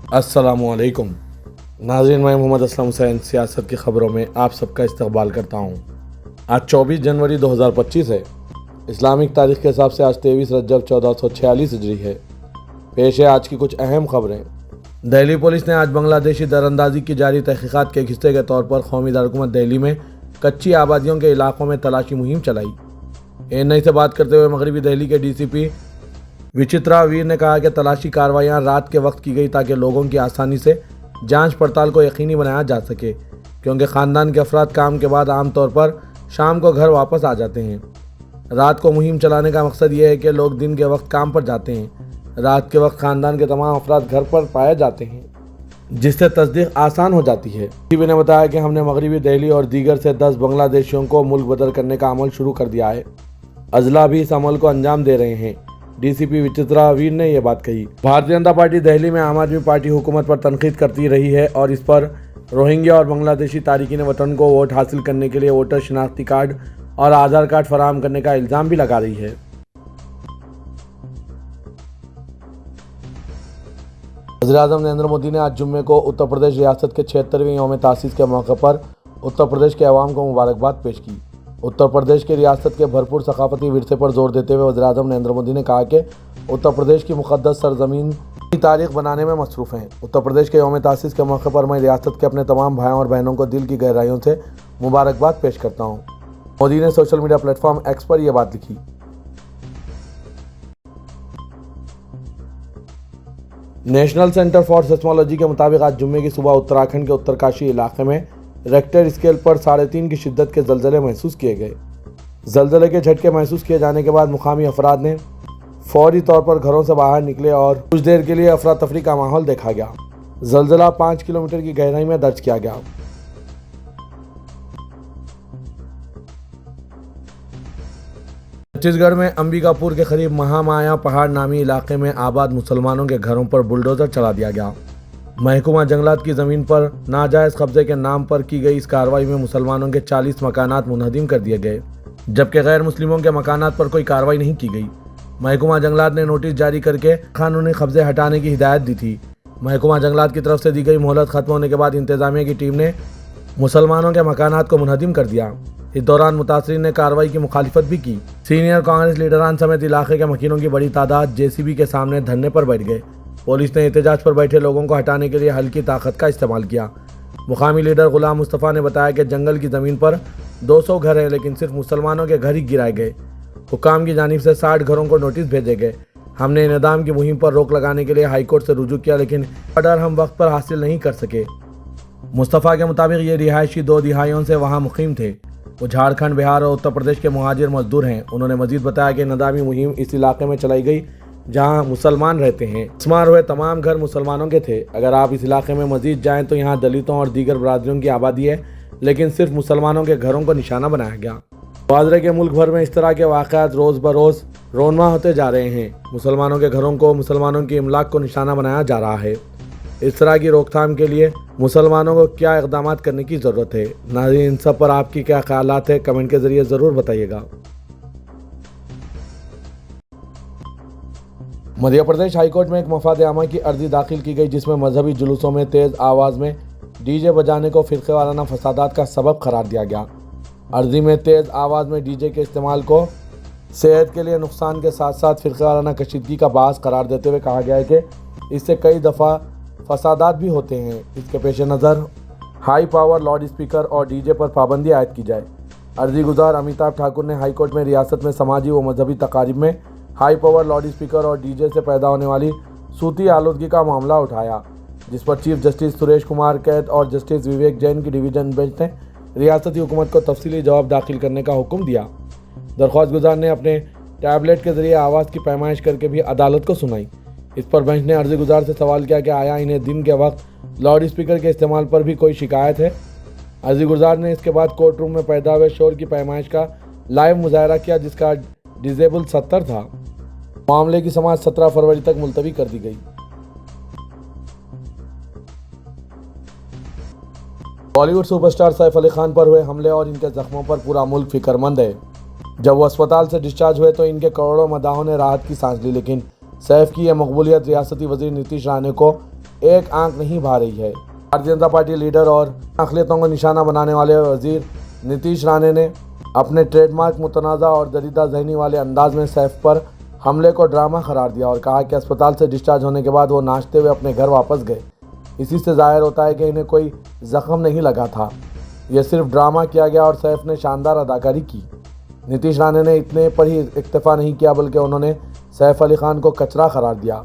अस्सलामु अलैकुम नाज़रीन, मैं मोहम्मद असलम हुसैन सियासत की ख़बरों में आप सबका इस्तकबाल करता हूँ। आज 24 जनवरी 2025 है। इस्लामिक तारीख़ के हिसाब से आज 23 रजब 1446 हिजरी है। पेश है आज की कुछ अहम खबरें। दिल्ली पुलिस ने आज बांग्लादेशी दरअंदाजी की जारी तहक़ीक़ात के एक हिस्से के तौर पर कौमी दारकूमत दिल्ली में कच्ची आबादियों के इलाकों में तलाशी मुहिम चलाई। एएनआई से बात करते हुए मगरबी दिल्ली के डीसीपी विचित्रा वीर ने कहा कि तलाशी कार्रवाइयाँ रात के वक्त की गई ताकि लोगों की आसानी से जांच पड़ताल को यकीनी बनाया जा सके, क्योंकि ख़ानदान के अफराद काम के बाद आमतौर पर शाम को घर वापस आ जाते हैं। रात को मुहिम चलाने का मकसद ये है कि लोग दिन के वक्त काम पर जाते हैं। रात के वक्त ख़ानदान के तमाम अफराद घर पर पाए जाते हैं, जिससे तस्दीक आसान हो जाती है। डीसीपी ने बताया कि हमने मगरबी दिल्ली और दीगर से 10 बांग्लादेशियों को मुल्क बदर करने का अमल शुरू कर दिया है। अजला भी इस अमल को अंजाम दे रहे हैं। डीसीपी विचित्रा वीर ने यह बात कही। भारतीय जनता पार्टी दिल्ली में आम आदमी पार्टी हुकूमत पर तनकीद करती रही है और इस पर रोहिंग्या और बांग्लादेशी तारिकीन वतन को वोट हासिल करने के लिए वोटर शनाख्ती कार्ड और आधार कार्ड फराहम करने का इल्ज़ाम भी लगा रही है। वज़ीर-ए-आज़म नरेंद्र मोदी ने आज जुम्मे को उत्तर प्रदेश रियासत के 76वें यौम तासीस के मौके पर उत्तर प्रदेश के अवाम को मुबारकबाद पेश की। उत्तर प्रदेश के रियासत के भरपूर सकाफती विरसे पर जोर देते हुए वज़ीर-ए-आज़म नरेंद्र मोदी ने कहा कि उत्तर प्रदेश की मुक़द्दस सरज़मीन की तारीख़ बनाने में मसरूफ़ हैं। उत्तर प्रदेश के यौम तासीस के मौके पर मैं रियासत के अपने तमाम भाइयों और बहनों को दिल की गहराइयों से मुबारकबाद पेश करता हूँ। मोदी ने सोशल मीडिया प्लेटफॉर्म एक्स पर यह बात लिखी। नेशनल सेंटर फॉर सेस्मोलॉजी के मुताबिक आज जुम्मे की सुबह उत्तराखंड के उत्तरकाशी इलाके में रेक्टर स्केल पर 3.5 की शिद्दत के ज़लज़ले महसूस किए गए। ज़लज़ले के झटके महसूस किए जाने के बाद मुकामी अफराद ने फौरी तौर पर घरों से बाहर निकले और कुछ देर के लिए अफरा तफरी का माहौल देखा गया। ज़लज़ला 5 किलोमीटर की गहराई में दर्ज किया गया। छत्तीसगढ़ में अंबिकापुर के करीब महामाया पहाड़ नामी इलाके में आबाद मुसलमानों के घरों पर बुलडोज़र चला दिया गया। महकमा जंगलात की ज़मीन पर नाजायज़ कब्ज़े के नाम पर की गई इस कार्रवाई में मुसलमानों के 40 मकानात मुनहदिम कर दिए गए, जबकि गैर मुस्लिमों के मकानात पर कोई कार्रवाई नहीं की गई। महकमा जंगलात ने नोटिस जारी करके कानूनी कब्ज़े हटाने की हिदायत दी थी। महकमा जंगलात की तरफ से दी गई मोहलत ख़त्म होने के बाद इंतज़ामिया की टीम ने मुसलमानों के मकानात को मुनहदिम कर दिया। इस दौरान मुतासरीन ने कार्रवाई की मुखालिफत भी की। सीनियर कांग्रेस लीडरान समेत इलाके के मकीनों की बड़ी तादाद जेसीबी के सामने धरने पर बैठ गए। पुलिस ने एहतजाज पर बैठे लोगों को हटाने के लिए हल्की ताकत का इस्तेमाल किया। मुकामी लीडर गुलाम मुस्तफ़ा ने बताया कि जंगल की ज़मीन पर 200 घर हैं, लेकिन सिर्फ मुसलमानों के घर ही गिराए गए। हुकाम की जानिब से 60 घरों को नोटिस भेजे गए। हमने इनेदाम की मुहिम पर रोक लगाने के लिए हाईकोर्ट से रुजू किया, लेकिन ऑर्डर हम वक्त पर हासिल नहीं कर सके। मुस्तफ़ा के मुताबिक ये रिहायशी 2 दिहाइयों से वहाँ मुकीम थे। वो झारखंड, बिहार और उत्तर प्रदेश के मुहाजिर मजदूर हैं। उन्होंने मजीद बताया कि इनेदामी मुहिम इस इलाके में चलाई गई जहां मुसलमान रहते हैं। शुमार हुए तमाम घर मुसलमानों के थे। अगर आप इस इलाके में मजीद जाएं तो यहाँ दलितों और दीगर बरादरियों की आबादी है, लेकिन सिर्फ मुसलमानों के घरों को निशाना बनाया गया। वाज़ेह के मुल्क भर में इस तरह के वाक़यात रोज़ बरोज़ रोनमा होते जा रहे हैं। मुसलमानों के घरों को, मुसलमानों की इमलाक को निशाना बनाया जा रहा है। इस तरह की रोकथाम के लिए मुसलमानों को क्या इक़दामात करने की ज़रूरत है? नाज़रीन, इन सब पर आपकी क्या ख़यालात है? कमेंट के ज़रिए ज़रूर बताइएगा। मध्य प्रदेश हाईकोर्ट में एक मफाद आमा की अर्जी दाखिल की गई, जिसमें मजहबी जुलूसों में तेज़ आवाज़ में डीजे बजाने को फ़िरक़े वाराना फसादात का सबब करार दिया गया। अर्जी में तेज़ आवाज़ में डीजे के इस्तेमाल को सेहत के लिए नुकसान के साथ साथ फ़िरक़े वाराना कशीदगी का बास करार देते हुए कहा गया है कि इससे कई दफ़ा फसादात भी होते हैं। इसके पेश नज़र हाई पावर लाउड स्पीकर और डीजे पर पाबंदी आयद की जाए। अर्जी गुजार अमिताभ ठाकुर ने हाईकोर्ट में रियासत में समाजी व मजहबी तकारीब में हाई पावर लाउड स्पीकर और डीजे से पैदा होने वाली सूती आलूदगी का मामला उठाया, जिस पर चीफ जस्टिस सुरेश कुमार कैद और जस्टिस विवेक जैन की डिवीज़न बेंच ने रियासती हुकूमत को तफसीली जवाब दाखिल करने का हुक्म दिया। दरख्वास्त गुजार ने अपने टैबलेट के ज़रिए आवाज़ की पैमाइश करके भी अदालत को सुनाई। इस पर बेंच ने अर्जी गुजार से सवाल किया कि आया इन्हें दिन के वक्त लाउड स्पीकर के इस्तेमाल पर भी कोई शिकायत है। अर्जी गुजार ने इसके बाद कोर्ट रूम में पैदा हुए शोर की पैमाइश का लाइव मुजाहरा किया, जिसका डिसेबल 70 था। मामले की समाअत 17 फरवरी तक मुलतवी कर दी गई। बॉलीवुड सुपरस्टार सैफ अली खान पर हुए हमले और इनके जख्मों पर पूरा मुल्क फिक्रमंद है। जब वो अस्पताल से डिस्चार्ज हुए तो इनके करोड़ों मदाहों ने राहत की सांस ली, लेकिन सैफ की यह मकबूलियत रियासती वजीर नीतीश राणे को एक आंख नहीं भा रही है। भारतीय जनता पार्टी लीडर और अक़लियतों को निशाना बनाने वाले वजीर नीतीश राणे ने अपने ट्रेडमार्क मुतनाज़ा और दरीदा ज़हनी वाले अंदाज में सैफ पर हमले को ड्रामा करार दिया और कहा कि अस्पताल से डिस्चार्ज होने के बाद वो नाचते हुए अपने घर वापस गए। इसी से ज़ाहिर होता है कि इन्हें कोई ज़ख्म नहीं लगा था, यह सिर्फ ड्रामा किया गया और सैफ ने शानदार अदाकारी की। नीतीश राणे ने इतने पर ही इक्तफा नहीं किया बल्कि उन्होंने सैफ अली खान को कचरा करार दिया।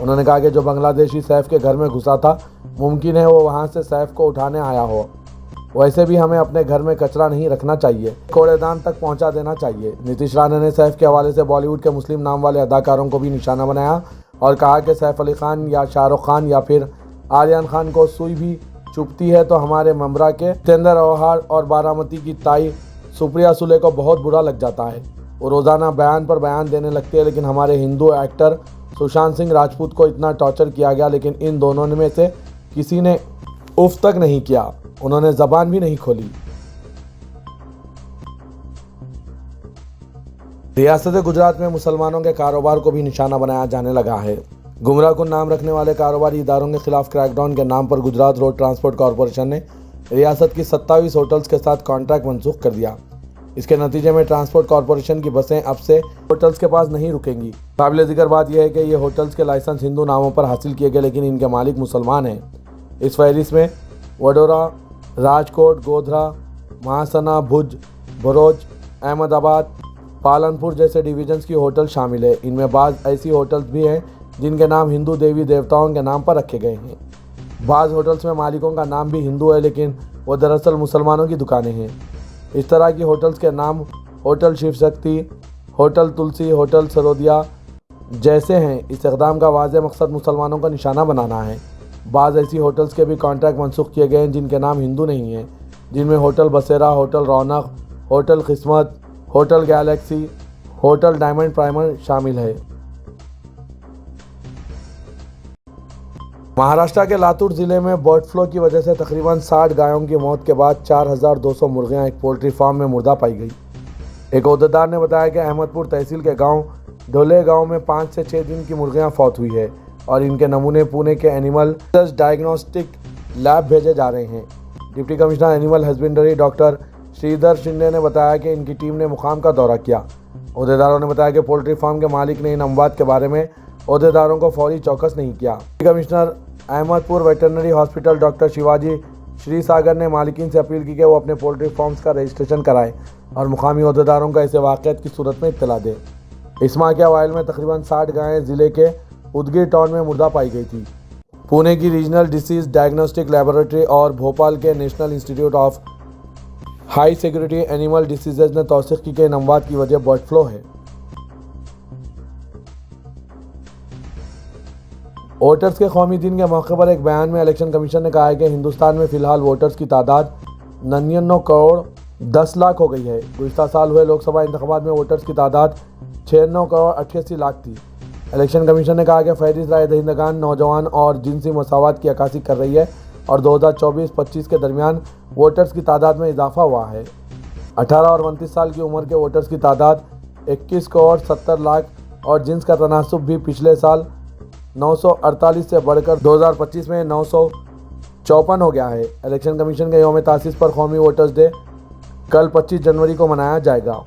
उन्होंने कहा कि जो बांग्लादेशी सैफ के घर में घुसा था, मुमकिन है वो वहाँ से सैफ को उठाने आया हो। वैसे भी हमें अपने घर में कचरा नहीं रखना चाहिए, कूड़ेदान तक पहुँचा देना चाहिए। नीतीश राणे ने सैफ के हवाले से बॉलीवुड के मुस्लिम नाम वाले अदाकारों को भी निशाना बनाया और कहा कि सैफ अली खान या शाहरुख खान या फिर आर्यन खान को सुई भी चुभती है तो हमारे ममरा के जितेंद्र अवहार और बारामती की ताई सुप्रिया सुले को बहुत बुरा लग जाता है। वो रोज़ाना बयान पर बयान देने लगती है, लेकिन हमारे हिंदू एक्टर सुशांत सिंह राजपूत को इतना टॉर्चर किया गया, लेकिन इन दोनों में से किसी ने उफ तक नहीं किया, उन्होंने ज़बान भी नहीं खोली। रियासत गुजरात में मुसलमानों के कारोबार को भी निशाना बनाया जाने लगा है। गुमराहकुन नाम रखने वाले कारोबारी इदारों के खिलाफ क्रैकडाउन के नाम पर गुजरात रोड ट्रांसपोर्ट कॉरपोरेशन ने रियासत की 27 होटल्स के साथ कॉन्ट्रैक्ट मनसूख कर दिया। इसके नतीजे में ट्रांसपोर्ट कॉरपोरेशन की बसें अब से होटल्स के पास नहीं रुकेंगी। काबिल ज़िक्र बात यह है कि ये होटल्स के लाइसेंस हिंदू नामों पर हासिल किए गए, लेकिन इनके मालिक मुसलमान हैं। इस फहरिस्त में वडोदरा, राजकोट, गोधरा, महासना, भुज, भरूच, अहमदाबाद, पालनपुर जैसे डिवीजन्स की होटल शामिल है। इनमें बाज़ ऐसी होटल्स भी हैं जिनके नाम हिंदू देवी देवताओं के नाम पर रखे गए हैं। बाज़ होटल्स में मालिकों का नाम भी हिंदू है, लेकिन वो दरअसल मुसलमानों की दुकानें हैं। इस तरह की होटल्स के नाम होटल शिव शक्ति, होटल तुलसी, होटल सरोदिया जैसे हैं। इस इक़दाम का वाज़ेह मकसद मुसलमानों का निशाना बनाना है। बाज़ ऐसी होटल्स के भी कॉन्ट्रैक्ट मनसूख किए गए हैं जिनके नाम हिंदू नहीं हैं, जिनमें होटल बसेरा, होटल रौनक, होटल किस्मत, hotel Galaxy, hotel diamond primer शामिल है। महाराष्ट्र के लातूर ज़िले में बर्ड फ्लू की वजह से तकरीबन 60 गायों की मौत के बाद 4200 मुर्गियां एक पोल्ट्री फार्म में मुर्दा पाई गई। एक अहदेदार ने बताया कि अहमदपुर तहसील के गांव ढोले गांव में 5 से 6 दिन की मुर्गियां फौत हुई है और इनके नमूने पुणे के एनिमल डायग्नोस्टिक लैब भेजे जा रहे हैं। Deputy commissioner animal husbandry doctor Sridhar Shinde ने बताया कि इनकी टीम ने मुकाम का दौरा किया। अहदेदारों ने बताया कि पोल्ट्री फार्म के मालिक ने इन अमवात के बारे में अहदेदारों को फौरी चौकस नहीं किया। Commissioner Ahmedpur veterinary hospital doctor Shivaji Shri Sagar ने मालिकीन से अपील की कि वो अपने पोल्ट्री फार्म्स का रजिस्ट्रेशन कराएं और मुकामी अहदेदारों को ऐसे वाक़यात की सूरत में इत्तला दें। इस माह के अवाइल में तकरीबन 60 गायें ज़िले के उदगीर टाउन में मुर्दा पाई गई थी। पुणे की रीजनल डिसीज डायग्नोस्टिक लेबोरेटरी और भोपाल के national institute of high security animal diseases ने तौसीक़ की कि इन अमवात की वजह बर्ड फ्लू है। वोटर्स के कौमी दिन के मौके पर एक बयान में इलेक्शन कमीशन ने कहा है कि हिंदुस्तान में फ़िलहाल वोटर्स की तादाद 99 करोड़ 10 लाख हो गई है। गुज़िश्ता साल हुए लोकसभा इंतखाबात में वोटर्स की तादाद 96 करोड़ 88 लाख थी। इलेक्शन कमीशन ने कहा कि फहरिस्त राय दहिंदगान नौजवान और जिनसी मसावत की अक्कासी कर रही है और 2024-25 के दरमियान वोटर्स की तादाद में इजाफा हुआ है। 18 और 29 साल की उम्र के वोटर्स की तादाद 21 करोड़ 70 लाख और जिन्स का तनासुब भी पिछले साल 948 से बढ़कर 2025 में 954 हो गया है। इलेक्शन कमीशन के यौम तासीस पर कौमी वोटर्स डे कल 25 जनवरी को मनाया जाएगा।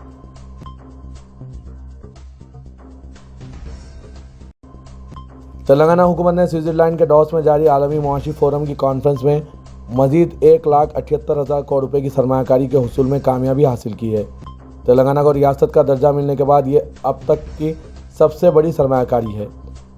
तेलंगाना हुकूमत ने स्विट्ज़रलैंड के डॉस में जारी आलमी मुआशी फोरम की कॉन्फ्रेंस में मजीद 1,78,000 करोड़ रुपए की सरमायाकारी के हुसूल में कामयाबी हासिल की है। तेलंगाना को रियासत का दर्जा मिलने के बाद ये अब तक की सबसे बड़ी सरमायाकारी है।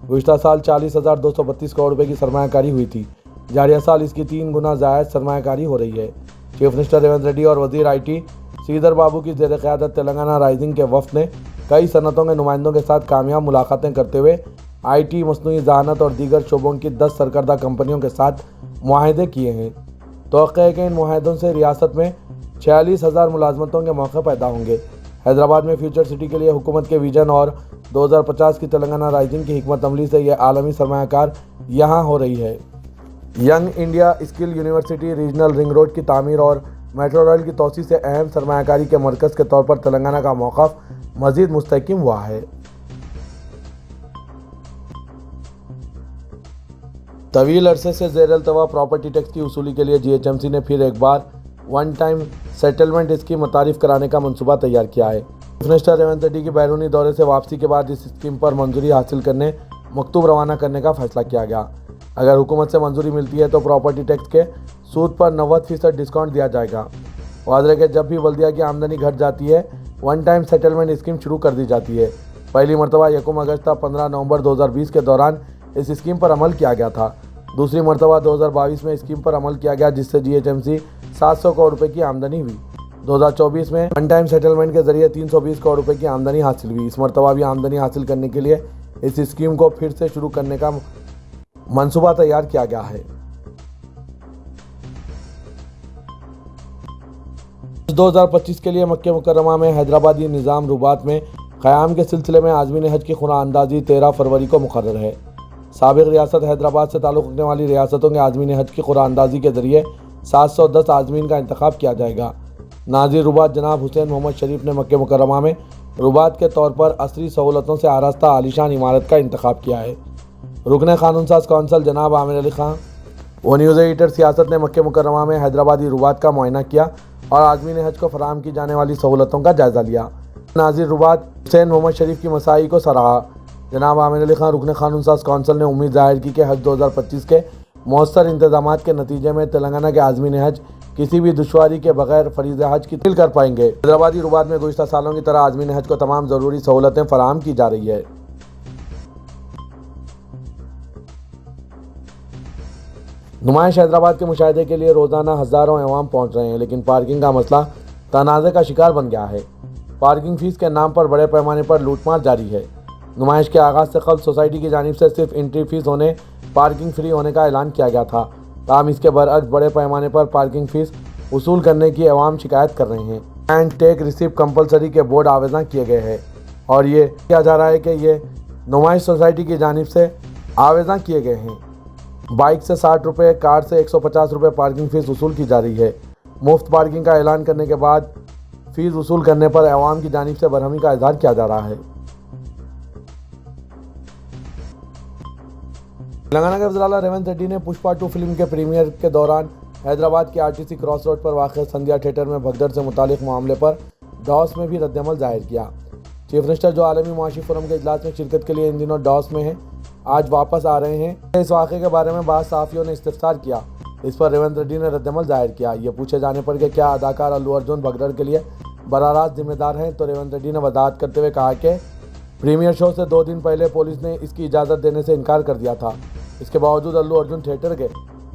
गुज़िश्ता साल 40,232 करोड़ रुपए की सरमायाकारी हुई थी। जारिया साल इसकी 3 गुना ज़ायद सरमायाकारी हो रही है। चीफ मिनिस्टर रेवंत रेड्डी और वज़ीर IT श्रीधर बाबू की ज़ेर क़यादत तेलंगाना राइजिंग के वफ़द ने कई सनतों के नुमाइंदों के साथ कामयाब मुलाकातें करते हुए IT, मसनूई ज़हानत और दीगर शोबों की 10 सरकर्दा कंपनियों के साथ मुआहदे किए हैं। तवक्को है कि इन मुआहदों से रियासत में 46,000 मुलाजमतों के मौके पैदा होंगे। हैदराबाद में फ्यूचर सिटी के लिए हुकूमत के विजन और 2050 की तेलंगाना राइजिंग की हिकमत अमली से यह आलमी सरमायाकार यहाँ हो रही है। Young India skill university, regional ring road की तामीर और मेट्रो रेल की तोसी से अहम सरमायाकारी के मरकज़ के तौर पर तेलंगाना का मौक़िफ़ मज़ीद मुस्तहकम हुआ है। طویل عرصے سے زیر التوا پراپرٹی ٹیکس کی وصولی کے لیے GHMC نے پھر ایک bar one time settlement scheme متعارف کرانے کا منصوبہ تیار کیا ہے۔ چیف منسٹر ریونت ریڈی کی بیرونی دورے سے واپسی کے بعد اس اسکیم پر منظوری حاصل کرنے مکتوب روانہ کرنے کا فیصلہ کیا گیا۔ اگر حکومت سے منظوری ملتی ہے تو پراپرٹی ٹیکس کے سود پر 90% ڈسکاؤنٹ دیا جائے گا۔ واضح ہے کہ جب بھی بلدیہ کی آمدنی گھٹ جاتی ہے ون ٹائم سیٹلمنٹ اسکیم شروع کر دی جاتی ہے۔ پہلی مرتبہ 1 اگست تا 15 نومبر 2020 کے دوران اس اسکیم پر عمل کیا گیا تھا۔ دوسری مرتبہ 2022 میں اسکیم پر عمل کیا گیا، جس سے GHMC 700 کروڑ روپے کی آمدنی ہوئی۔ 2024 میں ون ٹائم سیٹلمنٹ کے ذریعے 320 کروڑ روپے کی آمدنی حاصل ہوئی۔ اس مرتبہ بھی آمدنی حاصل کرنے کے لیے اس اسکیم کو پھر سے شروع کرنے کا منصوبہ تیار کیا گیا ہے۔ 2025 کے لیے مکہ مکرمہ میں حیدرآبادی نظام رباط میں قیام کے سلسلے میں عازمین حج کی قرعہ اندازی 13 فروری کو مقرر ہے۔ سابق ریاست حیدرآباد سے تعلق رکھنے والی ریاستوں کے عازمین حج کی قرعہ اندازی کے ذریعے 710 عازمین کا انتخاب کیا جائے گا۔ ناظر رباط جناب حسین محمد شریف نے مکہ مکرمہ میں رباط کے طور پر عصری سہولتوں سے آراستہ عالیشان عمارت کا انتخاب کیا ہے۔ رکن قانون ساز کونسل جناب عامر علی خان و نیوز ایڈیٹر سیاست نے مکہ مکرمہ میں حیدرآبادی رباط کا معائنہ کیا اور عازمین حج کو فراہم کی جانے والی سہولتوں کا جائزہ لیا۔ ناظر رباط حسین محمد شریف کی مساعی کو سراہا۔ جناب عامر علی خان رکن قانون ساز کونسل نے امید ظاہر کی کہ حج 2025 کے مؤثر انتظامات کے نتیجے میں تلنگانہ کے عازمین حج کسی بھی دشواری کے بغیر فریض حج کی تکمیل کر پائیں گے۔ حیدرآبادی رباط میں گزشتہ سالوں کی طرح عازمین حج کو تمام ضروری سہولتیں فراہم کی جا رہی ہے۔ نمائش حیدرآباد کے مشاہدے کے لیے روزانہ ہزاروں عوام پہنچ رہے ہیں، لیکن پارکنگ کا مسئلہ تنازع کا شکار بن گیا ہے۔ پارکنگ فیس کے نام پر بڑے پیمانے پر لوٹ مار جاری ہے۔ نمائش کے آغاز سے قبل سوسائٹی کی جانب سے صرف انٹری فیس ہونے، پارکنگ فری ہونے کا اعلان کیا گیا تھا، تاہم اس کے برعکس بڑے پیمانے پر پارکنگ فیس وصول کرنے کی عوام شکایت کر رہے ہیں۔ اینڈ ٹیک ریسیپٹ کمپلسری کے بورڈ آویزاں کیے گئے ہیں اور یہ کیا جا رہا ہے کہ یہ نمائش سوسائٹی کی جانب سے آویزاں کیے گئے ہیں۔ بائک سے 60 روپے، کار سے 150 روپے پارکنگ فیس وصول کی جا رہی ہے۔ مفت پارکنگ کا اعلان کرنے کے بعد فیس وصول کرنے پر عوام کی جانب سے برہمی کا اظہار کیا جا رہا ہے۔ تلنگانہ کے وزیر اعلیٰ ریونت ریڈی نے پشپا 2 فلم کے پریمیئر کے دوران حیدرآباد کے RTC کراس روڈ پر واقع سندھیا تھیٹر میں بھگدڑ سے متعلق معاملے پر ڈاوس میں بھی رد عمل ظاہر کیا۔ چیف منسٹر جو عالمی معاشی فورم کے اجلاس میں شرکت کے لیے ان دنوں ڈاوس میں ہیں، آج واپس آ رہے ہیں۔ اس واقعے کے بارے میں بعض صحافیوں نے استفسار کیا۔ اس پر ریونت ریڈی نے رد عمل ظاہر کیا۔ یہ پوچھے جانے پر کہ کیا اداکار الو ارجن بھگدڑ کے لیے براہ راست ذمہ دار ہیں، تو ریونت ریڈی نے وضاحت کرتے ہوئے کہا کہ پریمیئر شو سے 2 دن پہلے پولیس نے اس کی اجازت دینے سے انکار کر دیا تھا۔ اس کے باوجود الو ارجن تھیٹر گئے۔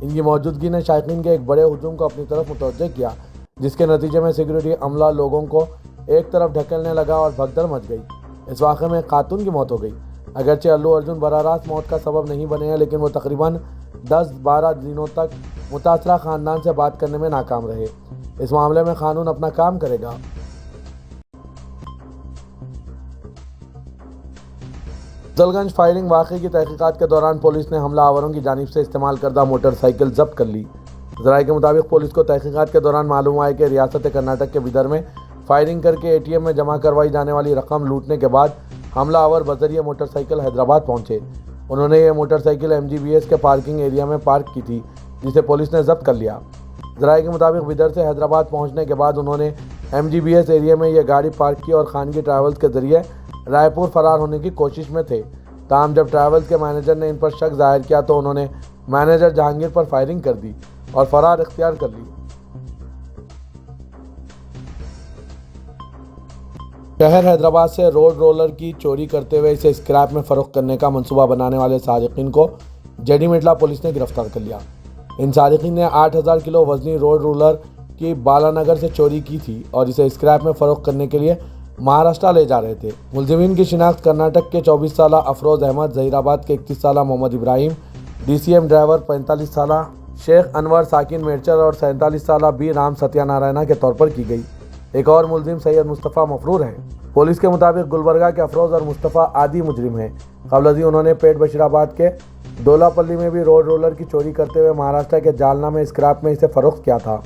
ان کی موجودگی نے شائقین کے ایک بڑے ہجوم کو اپنی طرف متوجہ کیا، جس کے نتیجے میں سیکورٹی عملہ لوگوں کو ایک طرف ڈھکیلنے لگا اور بھگدڑ مچ گئی۔ اس واقعے میں ایک خاتون کی موت ہو گئی۔ اگرچہ الو ارجن براہ راست موت کا سبب نہیں بنے ہیں، لیکن وہ تقریباً 10-12 دنوں تک متاثرہ خاندان سے بات کرنے میں ناکام رہے۔ اس معاملے میں قانون اپنا کام کرے گا۔ افضل گنج فائرنگ واقعے کی تحقیقات کے دوران پولیس نے حملہ آوروں کی جانب سے استعمال کردہ موٹر سائیکل ضبط کر لی۔ ذرائع کے مطابق پولیس کو تحقیقات کے دوران معلوم ہوا ہے کہ ریاست کرناٹک کے بیدر میں فائرنگ کر کے ATM میں جمع کروائی جانے والی رقم لوٹنے کے بعد حملہ آور بذریعہ موٹر سائیکل حیدرآباد پہنچے۔ انہوں نے یہ موٹر سائیکل MGBS کے پارکنگ ایریا میں پارک کی تھی، جسے پولیس نے ضبط کر لیا۔ ذرائع کے مطابق بیدر سے حیدرآباد پہنچنے کے بعد انہوں نے MGBS ایریا میں یہ گاڑی پارک کی اور خانگی ٹریولز کے ذریعے رائے پور فرار ہونے کی کوشش میں تھے۔ تاہم جب ٹریولز کے مینیجر نے ان پر شک ظاہر کیا تو انہوں نے مینیجر جہانگیر پر فائرنگ کر دی اور فرار اختیار کر لی۔ شہر حیدرآباد سے روڈ رولر کی چوری کرتے ہوئے اسے اسکریپ میں فروخت کرنے کا منصوبہ بنانے والے سارقین کو جیڈی میٹلا پولیس نے گرفتار کر لیا۔ ان سارقین نے 8000 کلو وزنی روڈ رولر کی بالانگر سے چوری کی تھی اور اسے اسکریپ میں فروخت کرنے کے لیے مہاراشٹر لے جا رہے تھے۔ ملزمین کی شناخت کرناٹک کے 24 سالہ افروز احمد، ظہیر آباد کے 31 سالہ محمد ابراہیم، DCM ڈرائیور 45 سالہ شیخ انور ساکن میرچر اور 47 سالہ B رام ستیہ نارائنا کے طور پر کی گئی۔ ایک اور ملزم سید مصطفیٰ مفرور ہے۔ پولیس کے مطابق گلبرگہ کے افروز اور مصطفیٰ عادی مجرم ہیں۔ قبل ازیں انہوں نے پیٹ بشیرآباد کے دولا پلی میں بھی روڈ رولر کی چوری کرتے ہوئے مہاراشٹر کے جالنا میں اسکریپ میں اسے فروخت کیا تھا۔